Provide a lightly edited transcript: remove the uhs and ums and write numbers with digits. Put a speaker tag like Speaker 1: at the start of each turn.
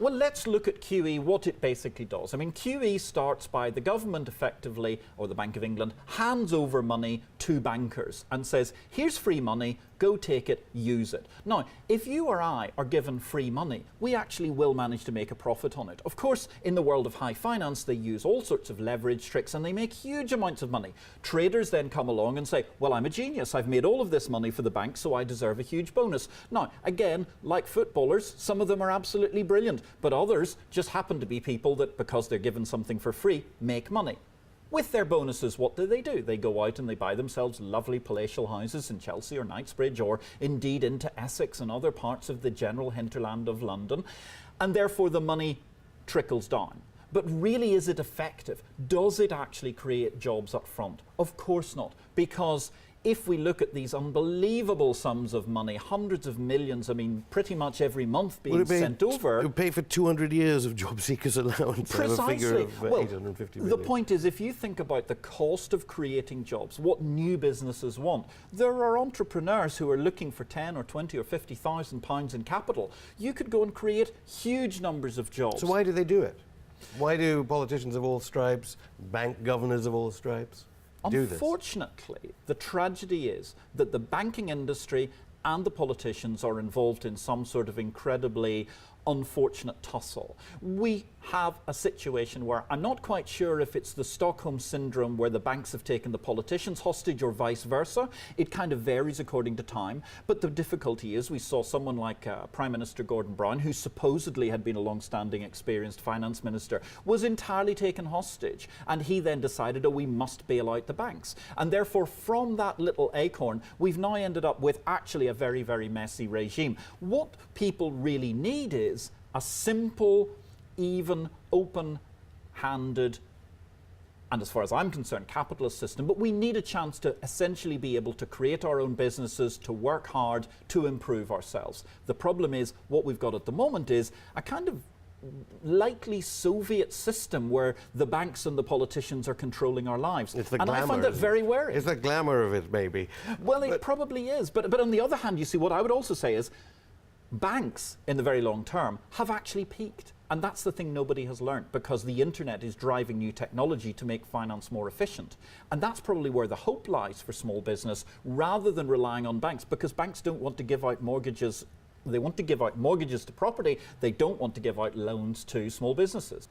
Speaker 1: Well, let's look at QE, what it basically does. I mean, QE starts by the government effectively, or the Bank of England, hands over money to bankers and says, here's free money, go take it, use it. Now, if you or I are given free money, we actually will manage to make a profit on it. Of course, in the world of high finance, they use all sorts of leverage tricks and they make huge amounts of money. Traders then come along and say, well, I'm a genius. I've made all of this money for the bank, so I deserve a huge bonus. Now, again, like footballers, some of them are absolutely brilliant, but others just happen to be people that, because they're given something for free, make money. With their bonuses, what do? They go out and they buy themselves lovely palatial houses in Chelsea or Knightsbridge, or indeed into Essex and other parts of the general hinterland of London, and therefore the money trickles down. But really, is it effective? Does it actually create jobs up front? Of course not, because if we look at these unbelievable sums of money, hundreds of millions, I mean, pretty much every month being sent over. It
Speaker 2: would pay for 200 years of job seekers allowance.
Speaker 1: Precisely.
Speaker 2: A figure of 850 million.
Speaker 1: The point is, if you think about the cost of creating jobs, what new businesses want, there are entrepreneurs who are looking for 10 or 20 or 50,000 pounds in capital. You could go and create huge numbers of jobs.
Speaker 2: So why do they do it? Why do politicians of all stripes, bank governors of all stripes, do this?
Speaker 1: Unfortunately, the tragedy is that the banking industry and the politicians are involved in some sort of incredibly unfortunate tussle. We have a situation where I'm not quite sure if it's the Stockholm Syndrome where the banks have taken the politicians hostage or vice versa. It kind of varies according to time. But the difficulty is we saw someone like Prime Minister Gordon Brown, who supposedly had been a long-standing experienced finance minister, was entirely taken hostage. And he then decided, oh, we must bail out the banks. And therefore, from that little acorn, we've now ended up with actually a very, very messy regime. What people really need is a simple, even, open-handed, and as far as I'm concerned, capitalist system. But we need a chance to essentially be able to create our own businesses, to work hard, to improve ourselves. The problem is, what we've got at the moment is a kind of likely Soviet system where the banks and the politicians are controlling our lives.
Speaker 2: It's the
Speaker 1: and
Speaker 2: glamour,
Speaker 1: I find that very worrying.
Speaker 2: It's the glamour of it, maybe.
Speaker 1: Well, it probably is. But on the other hand, you see, what I would also say is banks, in the very long term, have actually peaked. And that's the thing nobody has learnt, because the internet is driving new technology to make finance more efficient. And that's probably where the hope lies for small business, rather than relying on banks, because banks don't want to give out mortgages. They want to give out mortgages to property. They don't want to give out loans to small businesses.